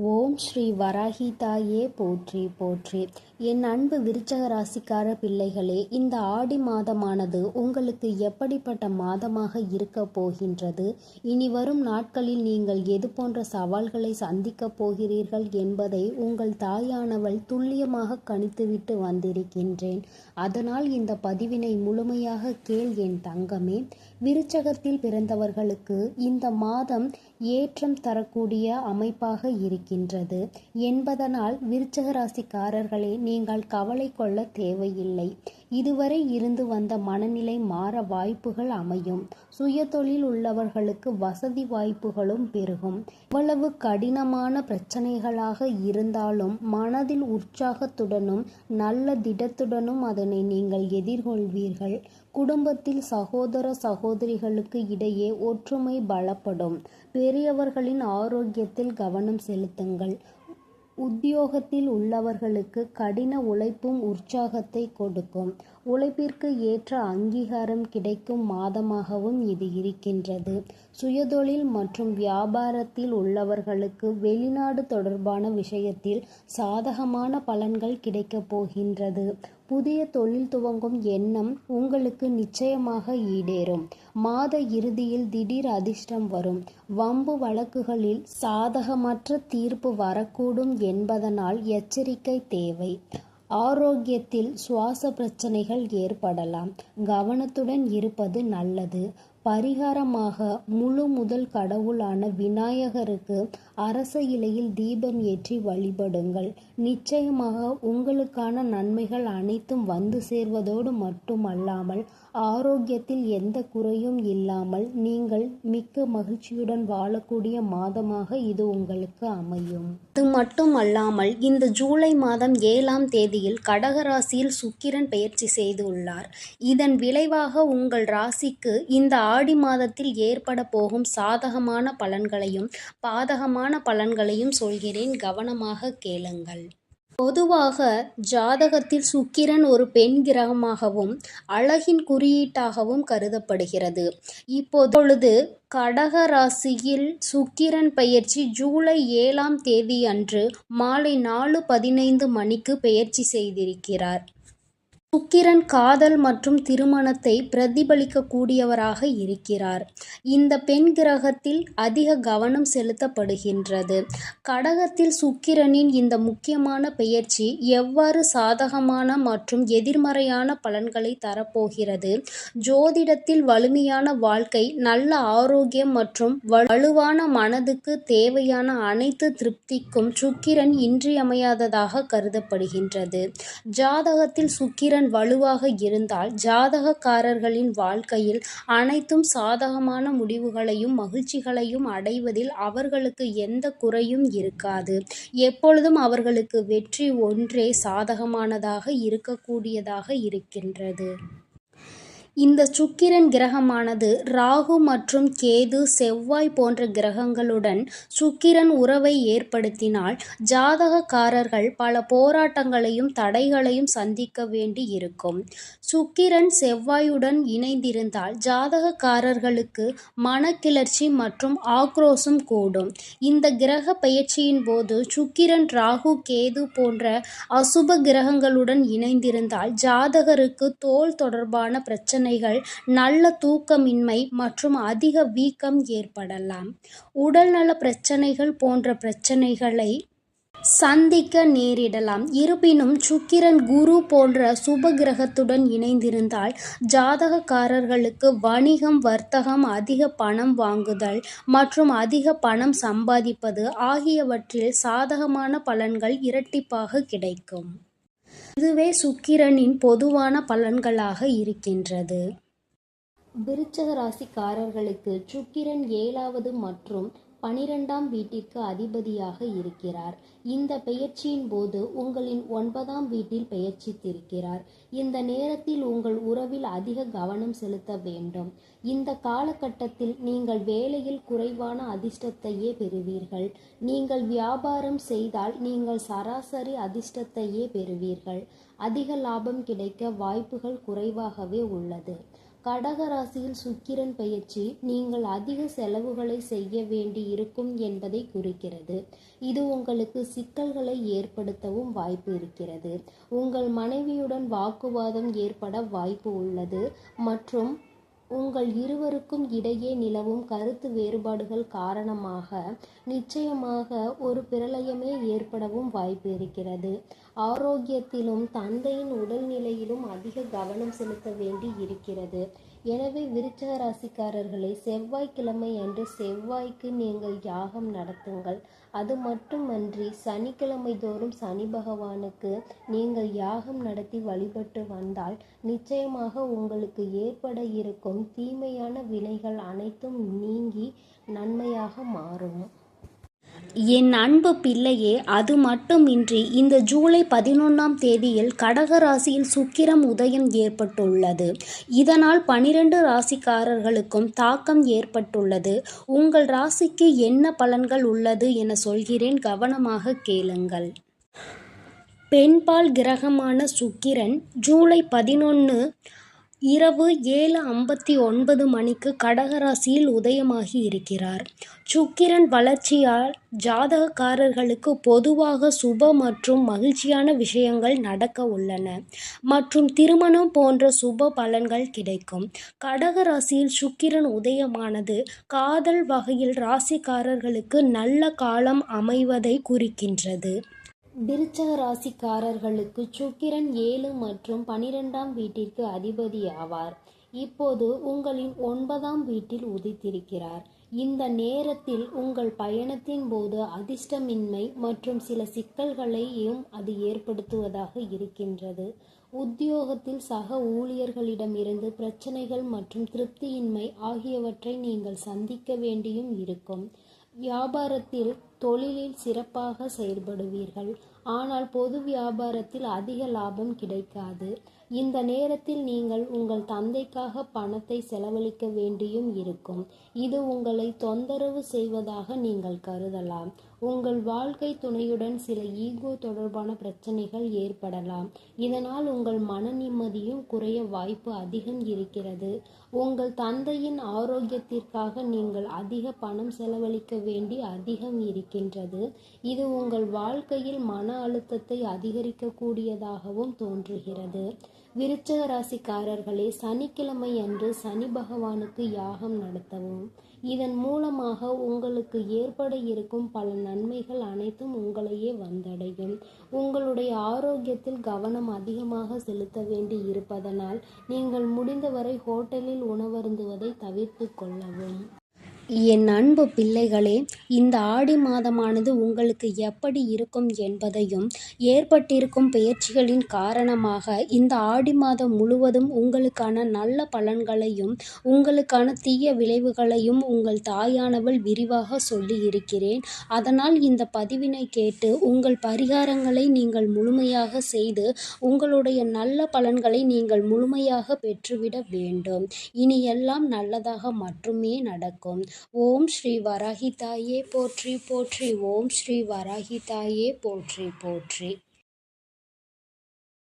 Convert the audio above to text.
ஓம் ஸ்ரீ வராகி தாயே போற்றி போற்றி. என் அன்பு விருச்சக ராசிக்கார பிள்ளைகளே, இந்த ஆடி மாதமானது உங்களுக்கு எப்படிப்பட்ட மாதமாக இருக்க போகின்றது, இனி வரும் நாட்களில் நீங்கள் எது போன்ற சவால்களை சந்திக்கப் போகிறீர்கள் என்பதை உங்கள் தாயானவள் துல்லியமாக கணித்துவிட்டு வந்திருக்கின்றேன். அதனால் இந்த பதிவினை முழுமையாக கேள் என் தங்கமே. விருச்சகத்தில் பிறந்தவர்களுக்கு இந்த மாதம் ஏற்றம் தரக்கூடிய அமைப்பாக இருக்கின்றது என்பதனால் விருச்சக ராசிக்காரர்களே, நீங்கள் கவலை கொள்ள தேவையில்லை. இதுவரை இருந்து வந்த மனநிலை மாற வாய்ப்புகள் அமையும். சுயதொழில் உள்ளவர்களுக்கு வசதி வாய்ப்புகளும் பெருகும். எவ்வளவு கடினமான பிரச்சனைகளாக இருந்தாலும் மனதில் உற்சாகத்துடனும் நல்ல திடத்துடனும் அதனை நீங்கள் எதிர்கொள்வீர்கள். குடும்பத்தில் சகோதர சகோதரிகளுக்கு இடையே ஒற்றுமை பலப்படும். பெரியவர்களின் ஆரோக்கியத்தில் கவனம் செலுத்துங்கள். உத்தியோகத்தில் உள்ளவர்களுக்கு கடின உழைப்பும் உற்சாகத்தை கொடுக்கும். உழைப்பிற்கு ஏற்ற அங்கீகாரம் கிடைக்கும் மாதமாகவும் இது இருக்கின்றது. சுயதொழில் மற்றும் வியாபாரத்தில் உள்ளவர்களுக்கு வெளிநாடு தொடர்பான விஷயத்தில் சாதகமான பலன்கள் கிடைக்கப் போகின்றது. புதிய தொழில் துவங்கும் எண்ணம் உங்களுக்கு நிச்சயமாக ஈடேறும். மாத இறுதியில் திடீர் அதிர்ஷ்டம் வரும். வம்பு வழக்குகளில் சாதகமற்ற தீர்ப்பு வரக்கூடும் என்பதனால் எச்சரிக்கை தேவை. ஆரோக்கியத்தில் சுவாச பிரச்சனைகள் ஏற்படலாம். கவனத்துடன் இருப்பது நல்லது. பரிகாரமாக முழு முதல் கடவுளான விநாயகருக்கு அரச இலையில் தீபம் ஏற்றி வழிபடுங்கள். நிச்சயமாக உங்களுக்கான நன்மைகள் அனைத்தும் வந்து சேர்வதோடு மட்டுமல்லாமல் ஆரோக்கியத்தில் எந்த குறையும் இல்லாமல் நீங்கள் மிக்க மகிழ்ச்சியுடன் வாழக்கூடிய மாதமாக இது உங்களுக்கு அமையும். அது மட்டுமல்லாமல் இந்த ஜூலை மாதம் 7ஆம் தேதியில் கடகராசியில் சுக்கிரன் பெயர்ச்சி செய்துள்ளார். இதன் விளைவாக உங்கள் ராசிக்கு இந்த ஆடி மாதத்தில் ஏற்பட போகும் சாதகமான பலன்களையும் பாதகமான பலன்களையும் சொல்கிறேன், கவனமாக கேளுங்கள். பொதுவாக ஜாதகத்தில் சுக்கிரன் ஒரு பெண் கிரகமாகவும் அழகின் குறியீட்டாகவும் கருதப்படுகிறது. இப்பொழுது கடக ராசியில் சுக்கிரன் பெயர்ச்சி ஜூலை 7ஆம் தேதி அன்று மாலை 4:15 மணிக்கு பெயர்ச்சி செய்திருக்கிறார். சுக்கிரன் காதல் மற்றும் திருமணத்தை பிரதிபலிக்கக்கூடியவராக இருக்கிறார். இந்த பெண் கிரகத்தில் அதிக கவனம் செலுத்தப்படுகின்றது. கடகத்தில் சுக்கிரனின் இந்த முக்கியமான பெயர்ச்சி எவ்வாறு சாதகமான மற்றும் எதிர்மறையான பலன்களை தரப்போகிறது, ஜோதிடத்தில் வலிமையான வாழ்க்கை, நல்ல ஆரோக்கியம் மற்றும் வலுவான மனதுக்கு தேவையான அனைத்து திருப்திக்கும் சுக்கிரன் இன்றியமையாததாக கருதப்படுகின்றது. ஜாதகத்தில் சுக்கிரன் வலுவாக இருந்தால் ஜாதகக்காரர்களின் வாழ்க்கையில் அனைத்தும் சாதகமான முடிவுகளையும் மகிழ்ச்சிகளையும் அடைவதில் அவர்களுக்கு எந்த குறையும் இருக்காது. எப்பொழுதும் அவர்களுக்கு வெற்றி ஒன்றே சாதகமானதாக இருக்கக்கூடியதாக இருக்கின்றது. இந்த சுக்கிரன் கிரகமானது ராகு மற்றும் கேது, செவ்வாய் போன்ற கிரகங்களுடன் சுக்கிரன் உறவை ஏற்படுத்தினால் ஜாதகக்காரர்கள் பல போராட்டங்களையும் தடைகளையும் சந்திக்க வேண்டி இருக்கும். சுக்கிரன் செவ்வாயுடன் இணைந்திருந்தால் ஜாதகக்காரர்களுக்கு மனக்கிளர்ச்சி மற்றும் ஆக்ரோஷம் கூடும். இந்த கிரக பெயர்ச்சியின் போது சுக்கிரன் ராகு கேது போன்ற அசுப கிரகங்களுடன் இணைந்திருந்தால் ஜாதகருக்கு தோல் தொடர்பான பிரச்சனைகள், நல்ல தூக்கமின்மை மற்றும் அதிக வீக்கம் ஏற்படலாம். உடல்நல பிரச்சனைகள் போன்ற பிரச்சனைகளை சந்திக்க நேரிடலாம். இருப்பினும் சுக்கிரன் குரு போன்ற சுப கிரகத்துடன் இணைந்திருந்தால் ஜாதகக்காரர்களுக்கு வணிகம், வர்த்தகம், அதிக பணம் வாங்குதல் மற்றும் அதிக பணம் சம்பாதிப்பது ஆகியவற்றில் சாதகமான பலன்கள் இரட்டிப்பாக கிடைக்கும். இதுவே சுக்கிரனின் பொதுவான பலன்களாக இருக்கின்றது. விருச்சக ராசிக்காரர்களுக்கு சுக்கிரன் 7வது மற்றும் 12ஆம் வீட்டிற்கு அதிபதியாக இருக்கிறார். இந்த பெயர்ச்சியின் போது உங்களின் 9ஆம் வீட்டில் பெயர்ச்சித்திருக்கிறார். இந்த நேரத்தில் உங்கள் உறவில் அதிக கவனம் செலுத்த வேண்டும். இந்த காலகட்டத்தில் நீங்கள் வேலையில் குறைவான அதிர்ஷ்டத்தையே பெறுவீர்கள். நீங்கள் வியாபாரம் செய்தால் நீங்கள் சராசரி அதிர்ஷ்டத்தையே பெறுவீர்கள். அதிக லாபம் கிடைக்க வாய்ப்புகள் குறைவாகவே உள்ளது. கடகராசியில் சுக்கிரன் பெயர்ச்சி நீங்கள் அதிக செலவுகளை செய்ய வேண்டி இருக்கும் என்பதை குறிக்கிறது. இது உங்களுக்கு சிக்கல்களை ஏற்படுத்தவும் வாய்ப்பு இருக்கிறது. உங்கள் மனைவியுடன் வாக்குவாதம் ஏற்பட வாய்ப்பு உள்ளது மற்றும் உங்கள் இருவருக்கும் இடையே நிலவும் கருத்து வேறுபாடுகள் காரணமாக நிச்சயமாக ஒரு பிரளயமே ஏற்படவும் வாய்ப்பு இருக்கிறது. ஆரோக்கியத்திலும் தந்தையின் உடல்நிலையிலும் அதிக கவனம் செலுத்த வேண்டி இருக்கிறது. எனவே விருச்சிக ராசிக்காரர்களை செவ்வாய்க்கிழமை அன்று செவ்வாய்க்கு நீங்கள் யாகம் நடத்துங்கள். அது மட்டுமன்றி சனிக்கிழமை தோறும் சனி பகவானுக்கு நீங்கள் யாகம் நடத்தி வழிபட்டு வந்தால் நிச்சயமாக உங்களுக்கு ஏற்பட இருக்கும் தீமையான வினைகள் அனைத்தும் நீங்கி நன்மையாக மாறும். என் அன்பு பிள்ளையே, அது மட்டுமின்றி இந்த ஜூலை 11ஆம் தேதியில் கடகராசியில் சுக்கிரம் உதயம் ஏற்பட்டுள்ளது. இதனால் 12 ராசிக்காரர்களுக்கும் தாக்கம் ஏற்பட்டுள்ளது. உங்கள் ராசிக்கு என்ன பலன்கள் உள்ளது என சொல்கிறேன், கவனமாக கேளுங்கள். பெண்பால் கிரகமான சுக்கிரன் ஜூலை 11 இரவு 7:59 மணிக்கு கடகராசியில் உதயமாகி இருக்கிறார். சுக்கிரன் வளர்ச்சியால் ஜாதகக்காரர்களுக்கு பொதுவாக சுப மற்றும் மகிழ்ச்சியான விஷயங்கள் நடக்க உள்ளன மற்றும் திருமணம் போன்ற சுப பலன்கள் கிடைக்கும். கடகராசியில் சுக்கிரன் உதயமானது காதல் வகையில் ராசிக்காரர்களுக்கு நல்ல காலம் அமைவதை குறிக்கின்றது. விருச்சிக ராசிக்காரர்களுக்கு சுக்கிரன் 7 மற்றும் 12ஆம் வீட்டிற்கு அதிபதி ஆவார். இப்போது உங்களின் 9ஆம் வீட்டில் உதித்திருக்கிறார். இந்த நேரத்தில் உங்கள் பயணத்தின் போது அதிர்ஷ்டமின்மை மற்றும் சில சிக்கல்களையும் அது ஏற்படுத்துவதாக இருக்கின்றது. உத்தியோகத்தில் சக ஊழியர்களிடமிருந்து பிரச்சனைகள் மற்றும் திருப்தியின்மை ஆகியவற்றை நீங்கள் சந்திக்க வேண்டியும் இருக்கும். வியாபாரத்தில் தொழிலில் சிறப்பாக செயல்படுவீர்கள். ஆனால் பொது வியாபாரத்தில் அதிக லாபம் கிடைக்காது. இந்த நேரத்தில் நீங்கள் உங்கள் தந்தைக்காக பணத்தை செலவழிக்க வேண்டியும் இருக்கும். இது உங்களை தொந்தரவு செய்வதாக நீங்கள் கருதலாம். உங்கள் வாழ்க்கை துணையுடன் சில ஈகோ தொடர்பான பிரச்சனைகள் ஏற்படலாம். இதனால் உங்கள் மன நிம்மதியும் குறைய வாய்ப்பு அதிகம் இருக்கிறது. உங்கள் தந்தையின் ஆரோக்கியத்திற்காக நீங்கள் அதிக பணம் செலவழிக்க வேண்டி அதிகம் இருக்கின்றது. இது உங்கள் வாழ்க்கையில் மன அழுத்தத்தை அதிகரிக்கக்கூடியதாகவும் தோன்றுகிறது. விருச்சிக ராசிக்காரர்களே, சனிக்கிழமை அன்று சனி பகவானுக்கு யாகம் நடத்தவும். இதன் மூலமாக உங்களுக்கு ஏற்பட இருக்கும் பல நன்மைகள் அனைத்தும் உங்களையே வந்தடையும். உங்களுடைய ஆரோக்கியத்தில் கவனம் அதிகமாக செலுத்த வேண்டி இருப்பதனால் நீங்கள் முடிந்தவரை ஹோட்டலில் உணவருந்துவதை தவிர்த்து கொள்ளவும். என் அன்பு பிள்ளைகளே, இந்த ஆடி மாதமானது உங்களுக்கு எப்படி இருக்கும் என்பதையும் ஏற்பட்டிருக்கும் பெயர்ச்சிகளின் காரணமாக இந்த ஆடி மாதம் முழுவதும் உங்களுக்கான நல்ல பலன்களையும் உங்களுக்கான தீய விளைவுகளையும் உங்கள் தாயானவள் விரிவாக சொல்லி இருக்கிறேன். அதனால் இந்த பதிவினை கேட்டு உங்கள் பரிகாரங்களை நீங்கள் முழுமையாக செய்து உங்களுடைய நல்ல பலன்களை நீங்கள் முழுமையாக பெற்றுவிட வேண்டும். இனி எல்லாம் நல்லதாக மட்டுமே நடக்கும். ஓம் ஸ்ரீ வராகி தாயே போற்றி போற்றி. ஓம் ஸ்ரீ வராகி தாயே போற்றி போற்றி.